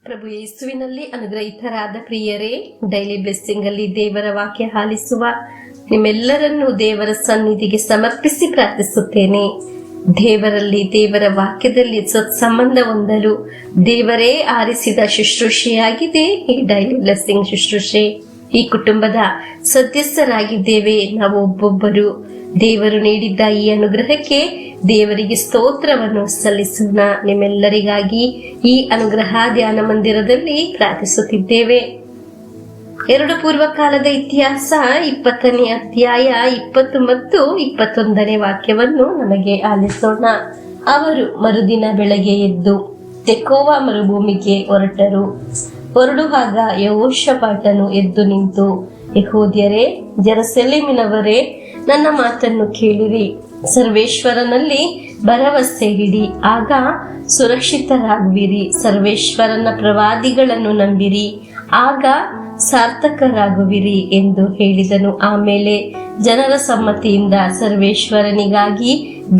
ಪ್ರಭು ಯೇಸುವಿನಲ್ಲಿ ಅನುಗ್ರಹಿತರಾದ ಪ್ರಿಯರೇ, daily blessing ಅಲ್ಲಿ ದೇವರ ವಾಕ್ಯ ಆಲಿಸುವ ನಿಮ್ಮೆಲ್ಲರನ್ನೂ ದೇವರ ಸನ್ನಿಧಿಗೆ ಸಮರ್ಪಿಸಿ ಪ್ರಾರ್ಥಿಸುತ್ತೇನೆ. ದೇವರಲ್ಲಿ, ದೇವರ ವಾಕ್ಯದಲ್ಲಿ ಸತ್ಸಂಬಂಧ ಹೊಂದಲು ದೇವರೇ ಆರಿಸಿದ ಶುಶ್ರೂಷೆಯಾಗಿದೆ ಈ ಡೈಲಿ ಬ್ಲೆಸ್ಸಿಂಗ್ ಶುಶ್ರೂಷೆ. ಈ ಕುಟುಂಬದ ಸದಸ್ಯರಾಗಿದ್ದೇವೆ ನಾವು ಒಬ್ಬೊಬ್ಬರು. ದೇವರು ನೀಡಿದ್ದ ಈ ಅನುಗ್ರಹಕ್ಕೆ ದೇವರಿಗೆ ಸ್ತೋತ್ರವನ್ನು ಸಲ್ಲಿಸೋಣ. ನಿಮ್ಮೆಲ್ಲರಿಗಾಗಿ ಈ ಅನುಗ್ರಹ ಧ್ಯಾನ ಮಂದಿರದಲ್ಲಿ ಪ್ರಾರ್ಥಿಸುತ್ತಿದ್ದೇವೆ. 2 ಪೂರ್ವಕಾಲದ ಇತಿಹಾಸ 20ನೇ ಅಧ್ಯಾಯ 20 ಮತ್ತು 21ನೇ ವಾಕ್ಯವನ್ನು ನಮಗೆ ಆಲಿಸೋಣ. ಅವರು ಮರುದಿನ ಬೆಳಗ್ಗೆ ಎದ್ದು ತೆಕೋವ ಮರುಭೂಮಿಗೆ ಹೊರಡುವಾಗ ಯೆಹೋಷಾಫಾಟನು ಎದ್ದು ನಿಂತು, ಯೆಹೂದ್ಯರೇ, ಜೆರುಸಲೇಮಿನವರೇ, ನನ್ನ ಮಾತನ್ನು ಕೇಳಿರಿ. ಸರ್ವೇಶ್ವರನಲ್ಲಿ ಭರವಸೆ ಇಡಿ, ಆಗ ಸುರಕ್ಷಿತರಾಗುವಿರಿ. ಸರ್ವೇಶ್ವರನ ಪ್ರವಾದಿಗಳನ್ನು ನಂಬಿರಿ, ಆಗ ಸಾರ್ಥಕರಾಗುವಿರಿ ಎಂದು ಹೇಳಿದನು. ಆಮೇಲೆ ಜನರ ಸಮ್ಮತಿಯಿಂದ ಸರ್ವೇಶ್ವರನಿಗಾಗಿ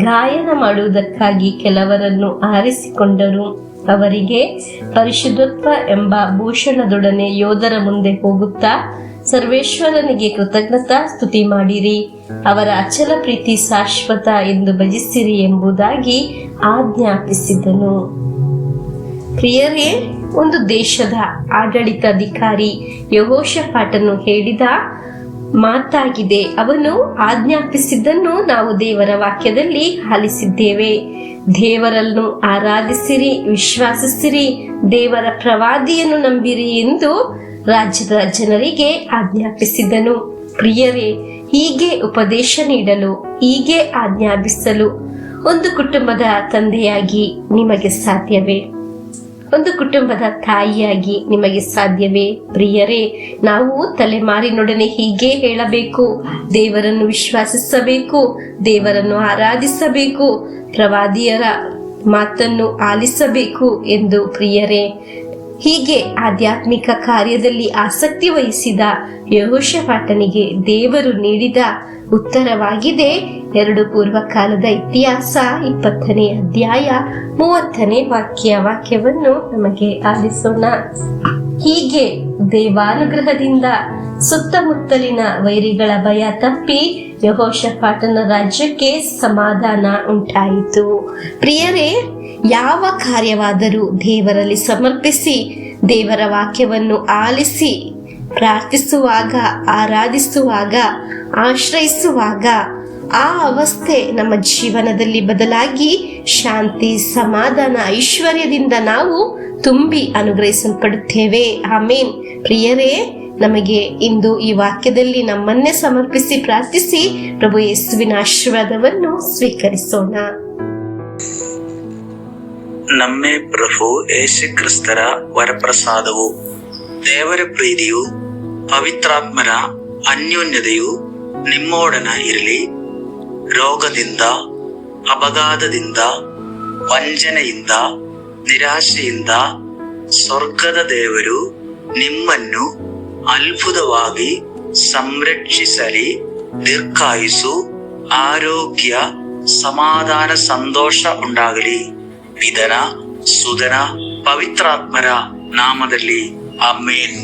ಗಾಯನ ಮಾಡುವುದಕ್ಕಾಗಿ ಕೆಲವರನ್ನು ಆರಿಸಿಕೊಂಡರು. ಅವರಿಗೆ ಪರಿಶುದ್ಧತ್ವ ಎಂಬ ಭೂಷಣದೊಡನೆ ಯೋಧರ ಮುಂದೆ ಹೋಗುತ್ತಾ, ಸರ್ವೇಶ್ವರನಿಗೆ ಕೃತಜ್ಞತಾ ಸ್ತುತಿ ಮಾಡಿರಿ, ಅವರ ಅಚಲ ಪ್ರೀತಿ ಶಾಶ್ವತ ಎಂದು ಭಜಿಸಿರಿ ಎಂಬುದಾಗಿ ಆಜ್ಞಾಪಿಸಿದನು. ಪ್ರಿಯರೇ, ಒಂದು ದೇಶದ ಆಡಳಿತಾಧಿಕಾರಿ ಯೆಹೋಷಾಫಾಟನು ಹೇಳಿದ ಮಾತಾಗಿದೆ. ಅವನು ಆಜ್ಞಾಪಿಸಿದ್ದನ್ನು ನಾವು ದೇವರ ವಾಕ್ಯದಲ್ಲಿ ಆಲಿಸಿದ್ದೇವೆ. ದೇವರನ್ನು ಆರಾಧಿಸಿರಿ, ವಿಶ್ವಾಸಿಸಿರಿ, ದೇವರ ಪ್ರವಾದಿಯನ್ನು ನಂಬಿರಿ ಎಂದು ರಾಜ್ಯದ ಜನರಿಗೆ ಆಜ್ಞಾಪಿಸಿದನು. ಪ್ರಿಯರೇ, ಹೀಗೆ ಉಪದೇಶ ನೀಡಲು, ಹೀಗೆ ಆಜ್ಞಾಪಿಸಲು ಒಂದು ಕುಟುಂಬದ ತಂದೆಯಾಗಿ ನಿಮಗೆ ಸಾಧ್ಯವೇ? ಒಂದು ಕುಟುಂಬದ ತಾಯಿಯಾಗಿ ನಿಮಗೆ ಸಾಧ್ಯವೇ? ಪ್ರಿಯರೇ, ನಾವು ತಲೆಮಾರಿನೊಡನೆ ಹೀಗೆ ಹೇಳಬೇಕು, ದೇವರನ್ನು ವಿಶ್ವಾಸಿಸಬೇಕು, ದೇವರನ್ನು ಆರಾಧಿಸಬೇಕು, ಪ್ರವಾದಿಯರ ಮಾತನ್ನು ಆಲಿಸಬೇಕು ಎಂದು. ಪ್ರಿಯರೇ, ಹೀಗೆ ಆಧ್ಯಾತ್ಮಿಕ ಕಾರ್ಯದಲ್ಲಿ ಆಸಕ್ತಿ ವಹಿಸಿದ ಯೆಹೋಷಾಫಾಟನಿಗೆ ದೇವರು ನೀಡಿದ ಉತ್ತರವಾಗಿದೆ 2 ಪೂರ್ವಕಾಲದ ಇತಿಹಾಸ 20ನೇ ಅಧ್ಯಾಯ 30ನೇ ವಾಕ್ಯವನ್ನು ನಮಗೆ ಆಲಿಸೋಣ. ಹೀಗೆ ದೇವಾನುಗ್ರಹದಿಂದ ಸುತ್ತಮುತ್ತಲಿನ ವೈರಿಗಳ ಭಯ ತಪ್ಪಿ ಯೆಹೋಷಾಫಾಟನ ರಾಜ್ಯಕ್ಕೆ ಸಮಾಧಾನ ಉಂಟಾಯಿತು. ಪ್ರಿಯರೇ, ಯಾವ ಕಾರ್ಯವಾದರೂ ದೇವರಲ್ಲಿ ಸಮರ್ಪಿಸಿ, ದೇವರ ವಾಕ್ಯವನ್ನು ಆಲಿಸಿ, ಪ್ರಾರ್ಥಿಸುವಾಗ, ಆರಾಧಿಸುವಾಗ, ಆಶ್ರಯಿಸುವಾಗ ಆ ಅವಸ್ಥೆ ನಮ್ಮ ಜೀವನದಲ್ಲಿ ಬದಲಾಗಿ ಶಾಂತಿ, ಸಮಾಧಾನ, ಐಶ್ವರ್ಯದಿಂದ ನಾವು ತುಂಬಿ ಅನುಗ್ರಹಿಸಲ್ಪಡುತ್ತೇವೆ. ಆಮೇನ್. ಪ್ರಿಯರೇ, ನಮಗೆ ಇಂದು ಈ ವಾಕ್ಯದಲ್ಲಿ ನಮ್ಮನ್ನೇ ಸಮರ್ಪಿಸಿ ಪ್ರಾರ್ಥಿಸಿ ಪ್ರಭು ಯೇಸುವಿನ ಆಶೀರ್ವಾದವನ್ನು ಸ್ವೀಕರಿಸೋಣ. ನಮ್ಮೇ ಪ್ರಭು ಯೇಸು ಕ್ರಿಸ್ತರ ವರಪ್ರಸಾದವು, ದೇವರ ಪ್ರೀತಿಯು, ಪವಿತ್ರಾತ್ಮರ ಅನ್ಯೋನ್ಯತೆಯು ನಿಮ್ಮೊಡನ ಇರಲಿ. ರೋಗದಿಂದ, ಅಪಘಾತದಿಂದ, ವಂಚನೆಯಿಂದ, ನಿರಾಶೆಯಿಂದ ಸ್ವರ್ಗದ ದೇವರು ನಿಮ್ಮನ್ನು ಅದ್ಭುತವಾಗಿ ಸಂರಕ್ಷಿಸಲಿ. ದೀರ್ಘಾಯುಸ್ಸು, ಆರೋಗ್ಯ, ಸಮಾಧಾನ, ಸಂತೋಷ ಉಂಟಾಗಲಿ. ಪಿತನ, ಸುತನ, ಪವಿತ್ರಾತ್ಮರ ನಾಮದಲ್ಲಿ ಆಮೆನ್.